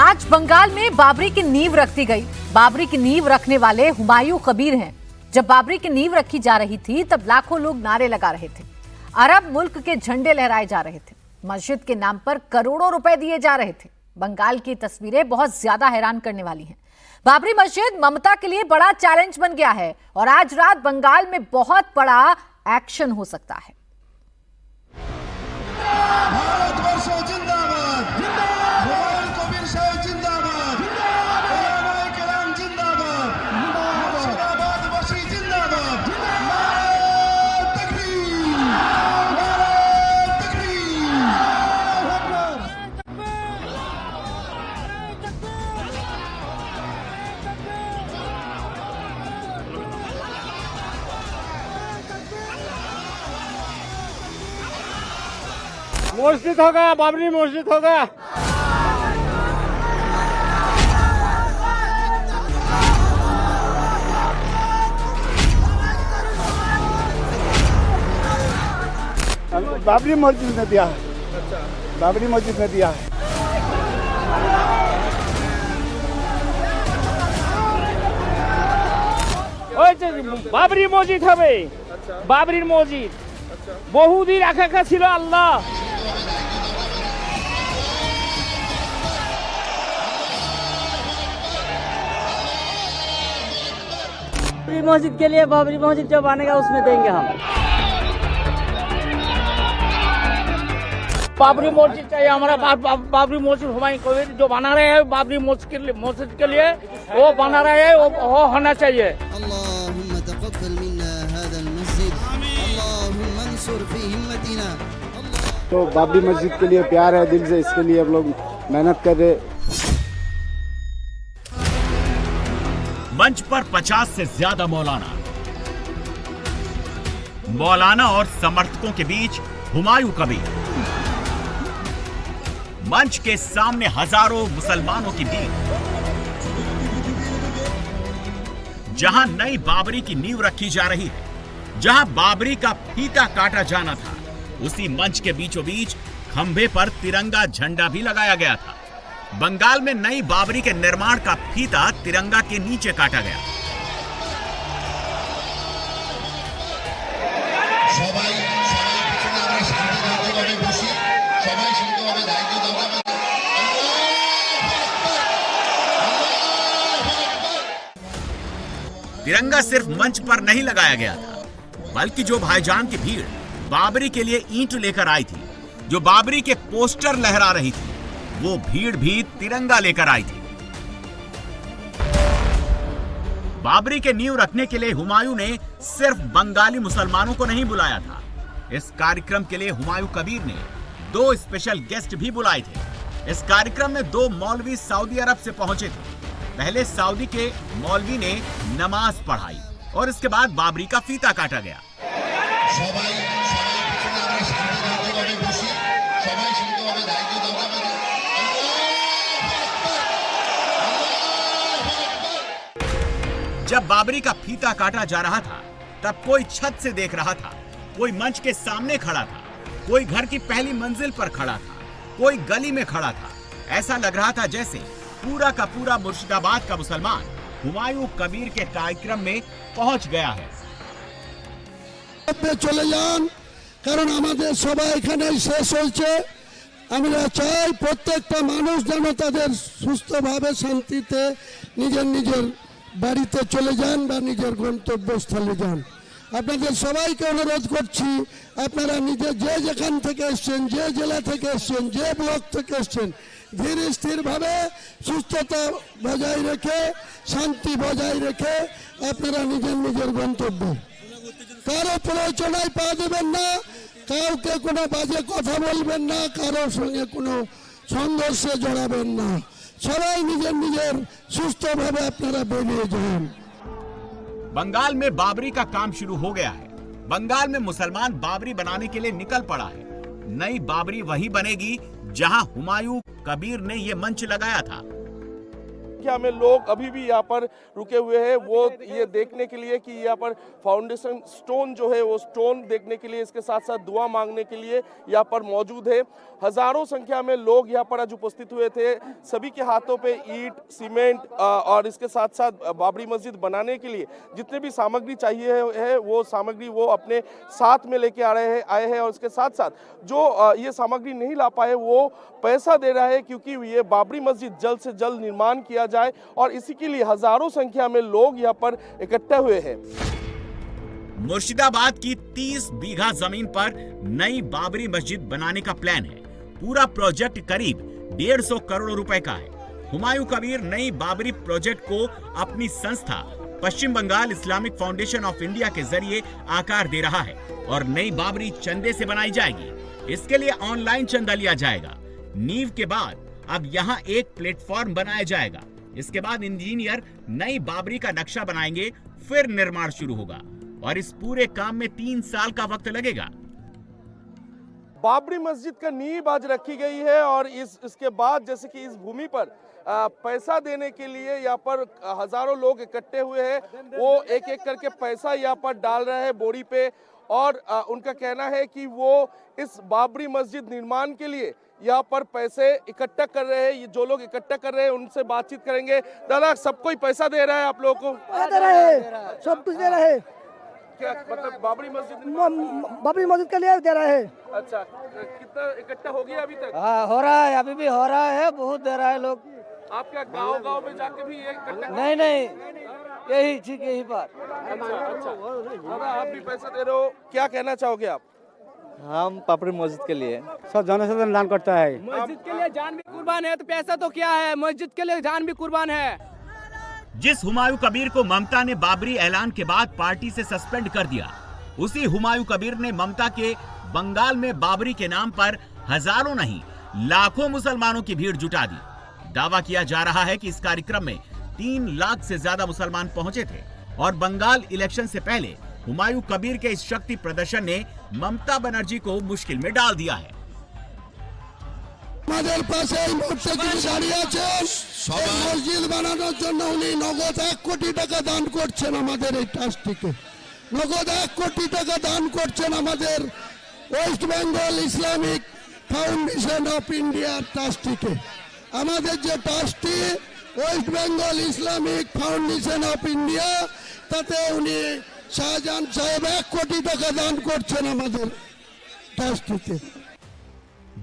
आज बंगाल में बाबरी की नींव रखी गई। बाबरी की नींव रखने वाले हुमायूं कबीर हैं। जब बाबरी की नींव रखी जा रही थी तब लाखों लोग नारे लगा रहे थे, अरब मुल्क के झंडे लहराए जा रहे थे, मस्जिद के नाम पर करोड़ों रुपए दिए जा रहे थे। बंगाल की तस्वीरें बहुत ज्यादा हैरान करने वाली हैं। बाबरी मस्जिद ममता के लिए बड़ा चैलेंज बन गया है और आज रात बंगाल में बहुत बड़ा एक्शन हो सकता है। मस्जिद होगा, बाबरी मस्जिद होगा। बाबरी मस्जिद ने दिया है। बाबरी मस्जिद ने दिया है। बाबरी मस्जिद হবে। बाबरी मस्जिद বহুদিন আকাঙ্ক্ষা ছিল আল্লাহ। बाबरी मस्जिद के लिए बाबरी मस्जिद जो बनेगा उसमें देंगे हम। बाबरी मस्जिद चाहिए हमारा। बाबरी मस्जिद हुमायूं कबीर जो बना रहे हैं बाबरी मस्जिद के लिए वो बना रहे हैं, वो होना चाहिए। अल्लाहुम्मा तक़ब्बल मिन्ना हाज़ा मस्जिद, अल्लाहुम्मा अंसुर फी हिम्मतिना। तो बाबरी मस्जिद के लिए प्यार है दिल से, इसके लिए हम लोग मेहनत कर रहे। मंच पर 50 से ज्यादा मौलाना और समर्थकों के बीच हुमायूं कबीर। मंच के सामने हजारों मुसलमानों की भीड़। जहां नई बाबरी की नींव रखी जा रही है, जहां बाबरी का फीता काटा जाना था, उसी मंच के बीचों बीच खंभे पर तिरंगा झंडा भी लगाया गया था। बंगाल में नई बाबरी के निर्माण का फीता तिरंगा के नीचे काटा गया। तिरंगा सिर्फ मंच पर नहीं लगाया गया था, बल्कि जो भाईजान की भीड़ बाबरी के लिए ईंट लेकर आई थी, जो बाबरी के पोस्टर लहरा रही थी, वो भीड़ भी तिरंगा लेकर आई थी। बाबरी के नींव रखने के लिए हुमायूं ने सिर्फ बंगाली मुसलमानों को नहीं बुलाया था। इस कार्यक्रम के लिए हुमायूं कबीर ने 2 स्पेशल गेस्ट भी बुलाए थे। इस कार्यक्रम में 2 मौलवी सऊदी अरब से पहुंचे थे। पहले सऊदी के मौलवी ने नमाज पढ़ाई और इसके बाद बाबरी का फीता काटा गया। जब बाबरी का फीता काटा जा रहा था तब कोई छत से देख रहा था, कोई मंच के सामने खड़ा था, कोई घर की पहली मंजिल पर खड़ा था, कोई गली में खड़ा था। ऐसा लग रहा था जैसे पूरा का पूरा मुर्शिदाबाद का मुसलमान हुमायूं कबीर के कार्यक्रम में पहुंच गया है। চলে যান, কারণ আমাদের সবাই এখানে শেষ হয়েছে। আমরা চাই প্রত্যেকটা মানুষ যেন তাদের সুস্থভাবে শান্তিতে নিজের নিজের বাড়িতে চলে যান বা নিজের গন্তব্যস্থলে যান। আপনাদের সবাইকে অনুরোধ করছি, আপনারা নিজে যে যেখান থেকে এসছেন, যে জেলা থেকে এসছেন, যে ব্লক থেকে এসছেন, ধীর স্থিরভাবে সুস্থতা বজায় রেখে শান্তি বজায় রেখে আপনারা নিজের নিজের গন্তব্য, কারো প্ররোচনায় পা দেবেন না, কাউকে কোনো বাজে কথা বলবেন না, কারোর সঙ্গে কোনো সংঘর্ষে জড়াবেন না। সবাই নিজের নিজের সুস্থভাবে আপনারা বেরিয়ে যান। बंगाल में बाबरी का काम शुरू हो गया है। बंगाल में मुसलमान बाबरी बनाने के लिए निकल पड़ा है। नई बाबरी वही बनेगी जहां हुमायूं कबीर ने यह मंच लगाया था। संख्या में लोग अभी भी यहाँ पर रुके हुए हैं, वो ये देखने के लिए कि यहाँ पर फाउंडेशन स्टोन जो है वो स्टोन देखने के लिए, इसके साथ साथ दुआ मांगने के लिए यहाँ पर मौजूद है। हजारों संख्या में लोग यहाँ पर आज उपस्थित हुए थे। सभी के हाथों पे ईंट, सीमेंट और इसके साथ साथ बाबरी मस्जिद बनाने के लिए जितने भी सामग्री चाहिए है वो सामग्री वो अपने साथ में लेके आए हैं और इसके साथ साथ जो ये सामग्री नहीं ला पाए वो पैसा दे रहा है, क्योंकि ये बाबरी मस्जिद जल्द से जल्द निर्माण किया जाए और इसी के लिए हजारों संख्या में लोग यहाँ पर इकट्ठे हुए हैं। मुर्शिदाबाद की 30 बीघा जमीन पर नई बाबरी मस्जिद बनाने का प्लान है। पूरा प्रोजेक्ट करीब 150 करोड़ रुपए का है। हुमायूं कबीर नई बाबरी प्रोजेक्ट को अपनी संस्था Paschim Bangal Islamic foundation of India के जरिए आकार दे रहा है और नई बाबरी चंदे से बनाई जाएगी। इसके लिए ऑनलाइन चंदा लिया जाएगा। नींव के बाद अब यहाँ एक प्लेटफॉर्म बनाया जाएगा। इसके बाद इंजीनियर नई बाबरी का नक्शा बनाएंगे, फिर निर्माण शुरू होगा और इस पूरे काम में 3 साल का वक्त लगेगा। बाबरी मस्जिद का नींव आज रखी गई है और इसके बाद जैसे कि इस भूमि पर पैसा देने के लिए यहाँ पर हजारों लोग इकट्ठे हुए हैं। वो एक एक करके पैसा यहाँ पर डाल रहे हैं बोरी पे और उनका कहना है कि वो इस बाबरी मस्जिद निर्माण के लिए यहाँ पर पैसे इकट्ठा कर रहे हैं। ये जो लोग इकट्ठा कर रहे हैं उनसे बातचीत करेंगे। दादा, सब कोई पैसा दे रहा है आप लोगों को? दे रहा है, सब कुछ दे रहा है। क्या मतलब बाबरी मस्जिद के लिए दे रहा है। अच्छा, कितना इकट्ठा हो गया अभी तक? हाँ, हो रहा है, अभी भी हो रहा है, बहुत दे रहा है लोग। आप क्या गांव में जाके भी ये इकट्ठा? नहीं, यही ठीक यही पर। अच्छा, दादा आप भी पैसा दे रहे हो, क्या कहना चाहोगे आप? हम बाबरी मस्जिद के लिए सब जनसाधारण दान करता है। मस्जिद के लिए जान भी कुर्बान है तो पैसा तो क्या है, मस्जिद के लिए जान भी कुर्बान है। जिस हुमायूं कबीर को ममता ने बाबरी ऐलान के बाद पार्टी से सस्पेंड कर दिया, उसी हुमायूं कबीर ने ममता के बंगाल में बाबरी के नाम पर हजारों नहीं लाखों मुसलमानों की भीड़ जुटा दी। दावा किया जा रहा है कि इस कार्यक्रम में 3 लाख से ज्यादा मुसलमान पहुंचे थे और बंगाल इलेक्शन से पहले हुमायूं कबीर के इस शक्ति प्रदर्शन ने ममता बनर्जी को मुश्किल में डाल दिया है। আমাদের পাশে এই মুহূর্তে যিনি দাঁড়িয়ে আছেন, এই মসজিদ বানানোর জন্য উনি নগদ 1 কোটি টাকা দান করছেন আমাদের এই ট্রাস্টিকে। নগদ 1 কোটি টাকা দান করছেন আমাদের West Bengal Islamic foundation of India ট্রাস্টিকে। আমাদের যে trustee West Bengal Islamic foundation of India, তাতে উনি শাহজাহান সাহেব 1 কোটি টাকা দান করছেন আমাদের ট্রাস্টিতে।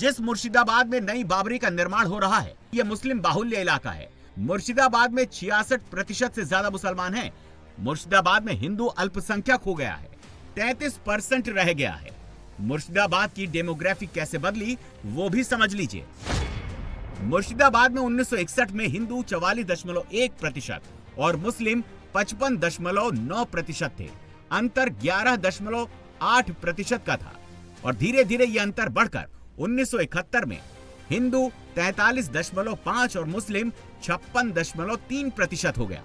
जिस मुर्शिदाबाद में नई बाबरी का निर्माण हो रहा है, यह मुस्लिम बाहुल्य इलाका है। मुर्शिदाबाद में 66% से ज्यादा मुसलमान हैं। मुर्शिदाबाद में हिंदू अल्पसंख्यक हो गया है, 33% रह गया है। मुर्शिदाबाद की डेमोग्राफी कैसे बदली वो भी समझ लीजिए। मुर्शिदाबाद में 1961 में हिंदू 44.1% और मुस्लिम 55.9% थे। अंतर 11.8% का था और धीरे धीरे ये अंतर बढ़कर 1971 में हिंदू 43.5 और मुस्लिम 56.3% हो गया।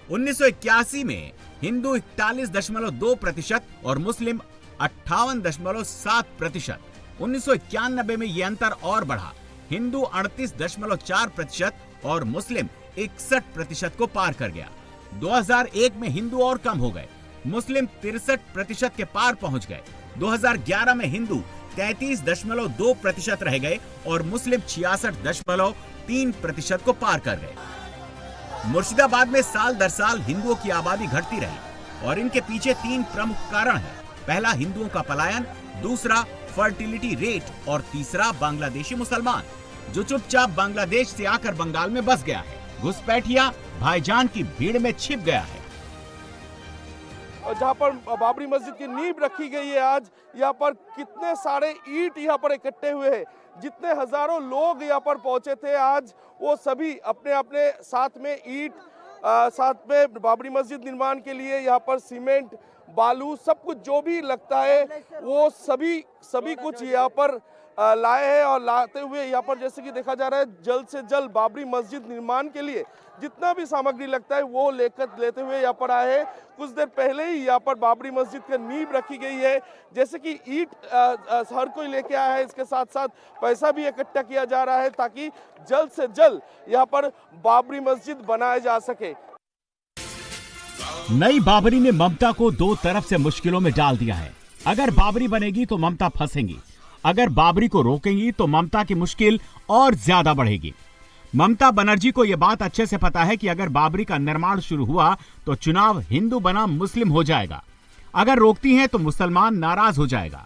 1981 में हिंदू 41.2% और मुस्लिम 58.7%। 1991 में यह अंतर और बढ़ा, हिंदू 38.4% और मुस्लिम 61% को पार कर गया। 2001 में हिंदू और कम हो गए, मुस्लिम 63% के पार पहुंच गए। 2011 में हिंदू 33.2% रह गए और मुस्लिम 66.3% को पार कर गए। मुर्शिदाबाद में साल दर साल हिंदुओं की आबादी घटती रही और इनके पीछे 3 प्रमुख कारण हैं। पहला हिंदुओं का पलायन, दूसरा फर्टिलिटी रेट और तीसरा बांग्लादेशी मुसलमान जो चुपचाप बांग्लादेश से आकर बंगाल में बस गया है, घुसपैठिया भाईजान की भीड़ में छिप गया है। जहाँ पर बाबरी मस्जिद की नींव रखी गई है, आज यहाँ पर कितने सारे ईंट यहाँ पर इकट्ठे हुए हैं। जितने हजारों लोग यहाँ पर पहुंचे थे आज, वो सभी अपने अपने साथ में ईंट, साथ में बाबरी मस्जिद निर्माण के लिए यहाँ पर सीमेंट, बालू, सब कुछ जो भी लगता है वो सभी कुछ यहाँ पर लाए हैं और लाते हुए यहाँ पर जैसे कि देखा जा रहा है जल्द से जल्द बाबरी मस्जिद निर्माण के लिए जितना भी सामग्री लगता है वो लेते हुए यहाँ पर आए हैं। कुछ देर पहले ही यहाँ पर बाबरी मस्जिद का नींव रखी गई है, जैसे कि ईंट हर कोई लेके आया है, इसके साथ साथ पैसा भी इकट्ठा किया जा रहा है ताकि जल्द से जल्द यहाँ पर बाबरी मस्जिद बनाया जा सके। नई बाबरी ने ममता को दो तरफ से मुश्किलों में डाल दिया है। अगर बाबरी बनेगी तो ममता फंसेंगी, अगर बाबरी को रोकेंगी तो ममता की मुश्किल और ज्यादा बढ़ेगी। ममता बनर्जी को यह बात अच्छे से पता है कि अगर बाबरी का निर्माण शुरू हुआ तो चुनाव हिंदू बनाम मुस्लिम हो जाएगा, अगर रोकती हैं तो मुसलमान नाराज हो जाएगा।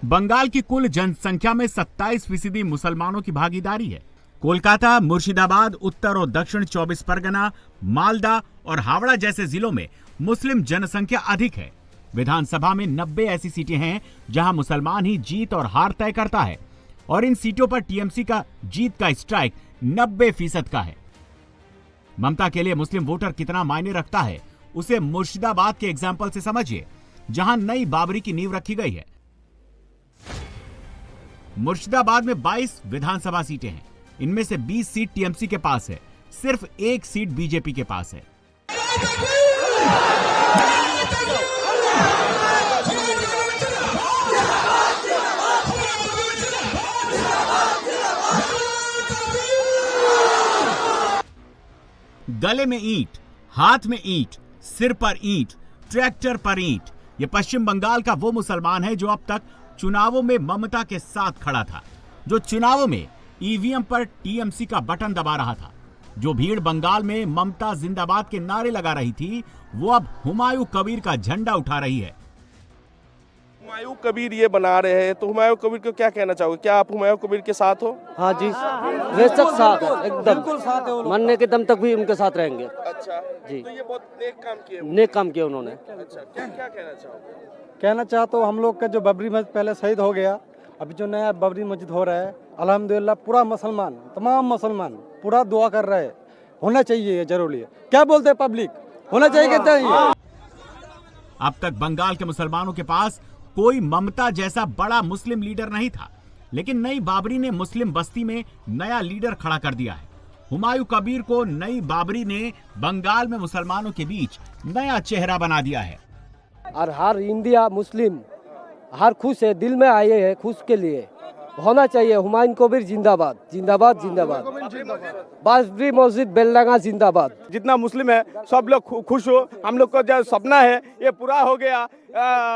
बंगाल की कुल जनसंख्या में 27% मुसलमानों की भागीदारी है। कोलकाता, मुर्शिदाबाद, उत्तर और दक्षिण 24 परगना, मालदा और हावड़ा जैसे जिलों में मुस्लिम जनसंख्या अधिक है। विधानसभा में 90 ऐसी सीटें हैं जहां मुसलमान ही जीत और हार तय करता है और इन सीटों पर टीएमसी का जीत का स्ट्राइक 90% का है। ममता के लिए मुस्लिम वोटर कितना मायने रखता है उसे मुर्शिदाबाद के एग्जाम्पल से समझिए, जहां नई बाबरी की नींव रखी गई है। मुर्शिदाबाद में 22 विधानसभा सीटें हैं, इनमें से 20 सीट टीएमसी के पास है, सिर्फ 1 सीट बीजेपी के पास है। गले में ईंट, हाथ में ईंट, सिर पर ईंट, ट्रैक्टर पर ईंट। यह पश्चिम बंगाल का वो मुसलमान है जो अब तक चुनावों में ममता के साथ खड़ा था, जो चुनावों में ईवीएम पर टीएमसी का बटन दबा रहा था। जो भीड़ बंगाल में ममता जिंदाबाद के नारे लगा रही थी वो अब हुमायूं कबीर का झंडा उठा रही है। हुमायूं कबीर ये बना रहे हैं तो हुमायूं कबीर को क्या कहना चाहोगे? क्या आप हुमायूं कबीर के साथ हो? हाँ जी, बेशक साथ है, एकदम मरने के दम तक भी उनके साथ रहेंगे। अच्छा जी, तो ये बहुत नेक काम किए। नेक काम किया उन्होंने। अच्छा, क्या क्या कहना चाहोगे? कहना चाहता हूँ हम लोग का जो बाबरी मस्जिद पहले शहीद हो गया, अभी जो नया बाबरी मस्जिद हो रहा है, अल्हम्दुलिल्लाह पूरा मुसलमान, तमाम मुसलमान पूरा दुआ कर रहे हैं। होना चाहिए, ये जरूरी है। क्या बोलते हैं पब्लिक, होना चाहिए कि चाहिए? अब तक बंगाल के मुसलमानों के पास कोई ममता जैसा बड़ा मुस्लिम लीडर नहीं था, लेकिन नई बाबरी ने मुस्लिम बस्ती में नया लीडर खड़ा कर दिया है। हुमायूं कबीर को नई बाबरी ने बंगाल में मुसलमानों के बीच नया चेहरा बना दिया है। और हर इंडिया मुस्लिम हर खुश है, दिल में आए हैं खुश के लिए। होना चाहिए हुमायूं कबीर जिंदाबाद, जिंदाबाद, जिंदाबाद। बाबरी मस्जिद बेलडांगा जिंदाबाद। जितना मुस्लिम है सब लोग खुश हो। हम लोग का जो सपना है ये पूरा हो गया।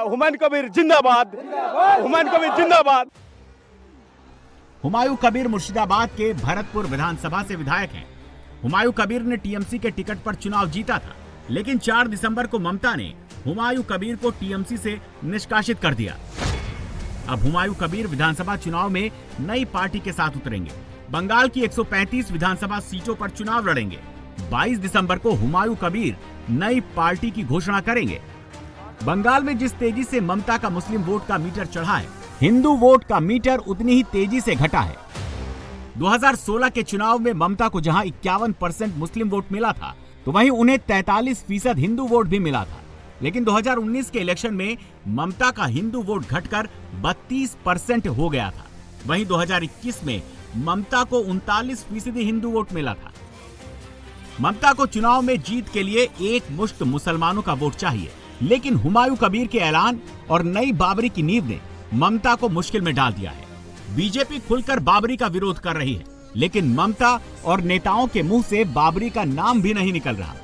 हुमायूं कबीर जिंदाबाद, हुमायूं कबीर जिंदाबाद। हुमायूं कबीर मुर्शिदाबाद के भरतपुर विधानसभा से विधायक हैं। हुमायूं कबीर ने टीएमसी के टिकट पर चुनाव जीता था, लेकिन 4 दिसंबर को ममता ने हुमायूं कबीर को टीएमसी से निष्कासित कर दिया। अब हुमायूं कबीर विधानसभा चुनाव में नई पार्टी के साथ उतरेंगे। बंगाल की 135 विधानसभा सीटों पर चुनाव लड़ेंगे। 22 दिसंबर को हुमायूं कबीर नई पार्टी की घोषणा करेंगे। बंगाल में जिस तेजी से ममता का मुस्लिम वोट का मीटर चढ़ा है, हिंदू वोट का मीटर उतनी ही तेजी से घटा है। 2016 के चुनाव में ममता को जहां 51% मुस्लिम वोट मिला था, तो वहीं उन्हें 43% हिंदू वोट भी मिला था। लेकिन 2019 के इलेक्शन में ममता का हिंदू वोट घटकर 32% हो गया था। वहीं 2021 में ममता को 39% हिंदू वोट मिला था। ममता को चुनाव में जीत के लिए एक मुश्त मुसलमानों का वोट चाहिए, लेकिन हुमायूं कबीर के ऐलान और नई बाबरी की नींव ने ममता को मुश्किल में डाल दिया है। बीजेपी खुलकर बाबरी का विरोध कर रही है, लेकिन ममता और नेताओं के मुंह से बाबरी का नाम भी नहीं निकल रहा।